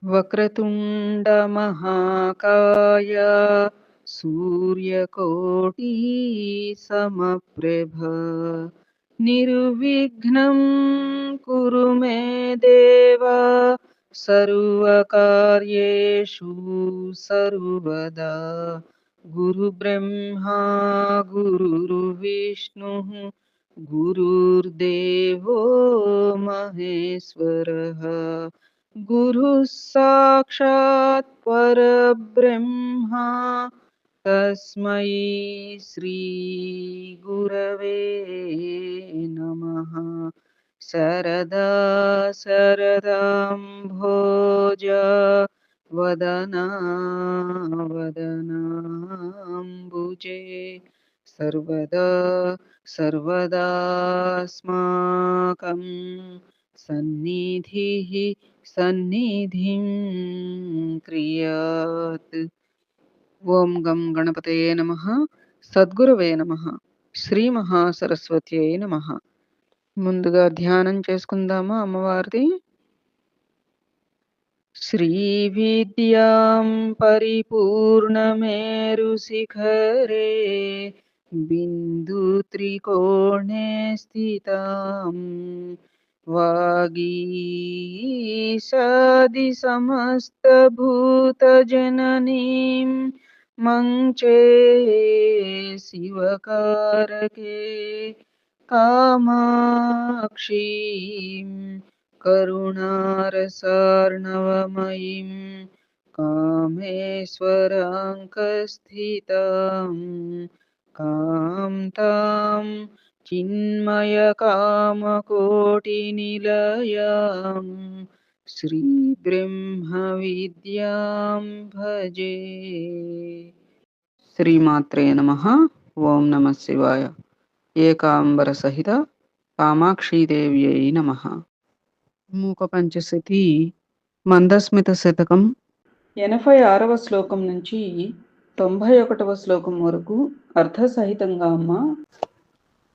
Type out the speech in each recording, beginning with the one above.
వక్రతుండ మహాకాయ సూర్యకోటి సమప్రభ నిర్విఘ్నం కురు మే దేవ సర్వకార్యేషు సర్వదా గురు బ్రహ్మా గురుర్విష్ణు గురుర్దేవో మహేశ్వరః गुरुः साक्षात् परब्रह्मा तस्मै श्रीगुरवे नमः। शरदा शरदाम्भोजा वदना वदनाम्बुजे सर्वदा सर्वदास्माकं सन्निधिः సన్నిధిం క్రియాత్. ఓం గం గణపతయే నమః. సద్గురవే నమః. శ్రీ మహాసరస్వత్యై నమః. ముందుగా ధ్యానం చేసుకుందామా అమ్మవారిది. శ్రీ విద్యాం పరిపూర్ణమేరు శిఖరే బిందు త్రికోణే స్థితాం వాగీశాది సమస్తభూతజననీం మంచే శివకారకే కామాక్షీం కరుణారసార్ణవమయీం కామేశ్వరాంకస్థితాం కాంతాం చిన్మయకామకోటినిలయాం శ్రీ బ్రహ్మ విద్యాం భజే. శ్రీమాత్రే నమః. ఓం నమః శివాయ. ఏకాంబర సహిత కామాక్షీదేవ్యై నమః. మూక పంచశతి మందస్మిత శతకం 86వ శ్లోకం నుంచి 91వ శ్లోకం వరకు అర్థసహితంగా అమ్మ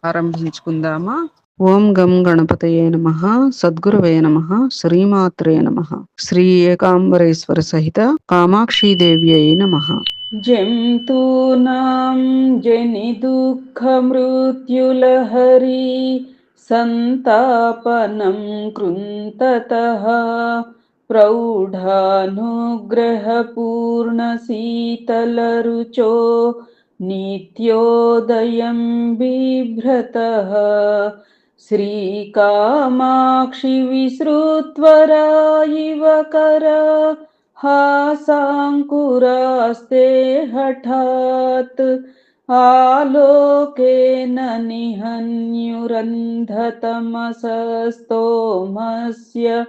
ఆరంభించుకుందామా. ఓం గం గణపతయే నమః. సద్గురవే నమః. శ్రీమాత్రే నమః. శ్రీ ఏకాంబరేశ్వర సహిత కామాక్షీదేవ్యై నమః. జంతూనాం జని దుఃఖ మృత్యులహరి సంతాపనం కృంతతః ప్రౌఢానుగ్రహపూర్ణ శీతలరుచో నిత్యోదయం బిభ్రతః శ్రీకామాక్షి విసృత్వరా ఇవ కరా हासाङ्कुरास्ते हठात् आलोकेन निहन्युरन्धतमसस्तोमस्य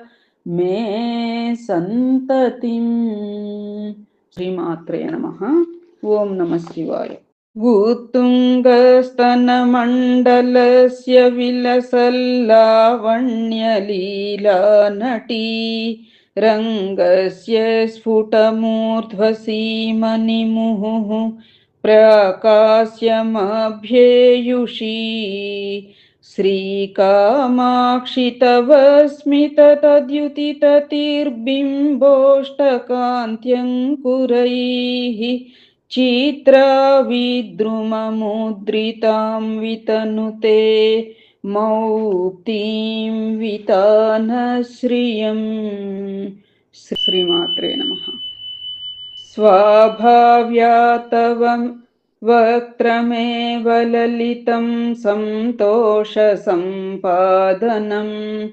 मे सन्ततिम्. श्रीमात्रे नमः. ओं नमः शिवाय. उत्तुङ्गस्तनमण्डलस्य विलसल्लावण्यलीला नटी रङ्गस्य स्फुटमूर्ध्वसीमनिमुहुः प्राकाश्यमभ्येयुषी श्रीकामाक्षि तव स्मिततद्युतिततिर्बिम्बोष्टकान्त्यङ्कुरैः चित्राविद्रुममुद्रितां वितनुते मौक्तिं वितानश्रियम्. श्रीमात्रे नमः. स्वाभाव्यातवं वक्त्रमेव ललितं सन्तोषसम्पादनं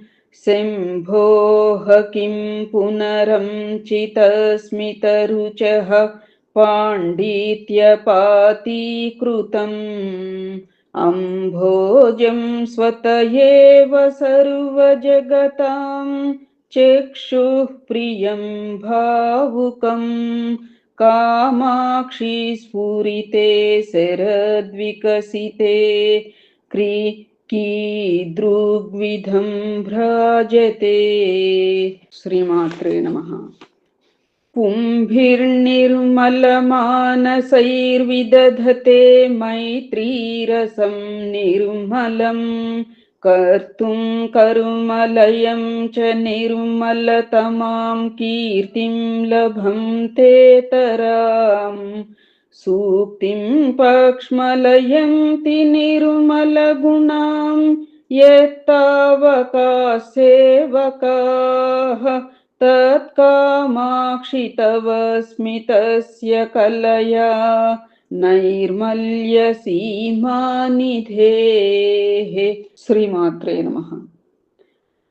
शम्भोः किं पुनरञ्चितस्मितरुचः पाण्डित्यपातीकृतम् अम्भोजं स्वत एव सर्वजगतां चक्षुः प्रियं भावुकं कामाक्षि स्फुरिते शरद्विकसिते कीदृग्विधं भ्राजते. श्रीमात्रे नमः. पुंभिर्निर्मलमानसैर्विदधते मैत्रीरसं निर्मलं कर्तुं करुमलयं च निर्मलतमां कीर्तिं लभन्तेतराम् सूक्तिं पक्ष्मलयन्ति निर्मलगुणां यत्तावका सेवकाः तत्कामाक्षि तव स्मितस्य कलया नैर्मल्यसीमानिधेः। శ్రీమాత్రే నమః.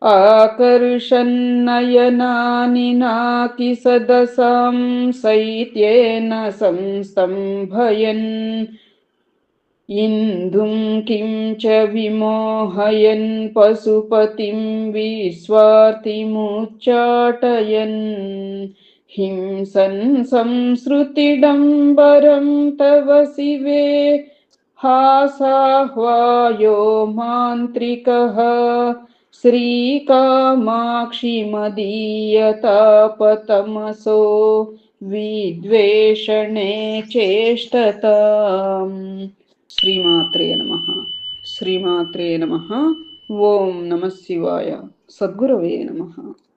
ఆకర్షన్నయనాని నాకి సదసాం శైత్యేన సంస్తంభయన్ ఇందుం కిం చ విమోహయన్ పశుపతిం విస్వార్తిముచ్చాటయన్ హింసన్ సంసృతిడంబరం తవ శివే हासाह्वायो मान्त्रिकः श्रीकामाक्षि मदीयतापतमसो विद्वेषणे चेष्टताम्. శ్రీమాత్రే నమః. శ్రీమాత్రే నమః. ఓం నమః శివాయ. సద్గురవే నమః.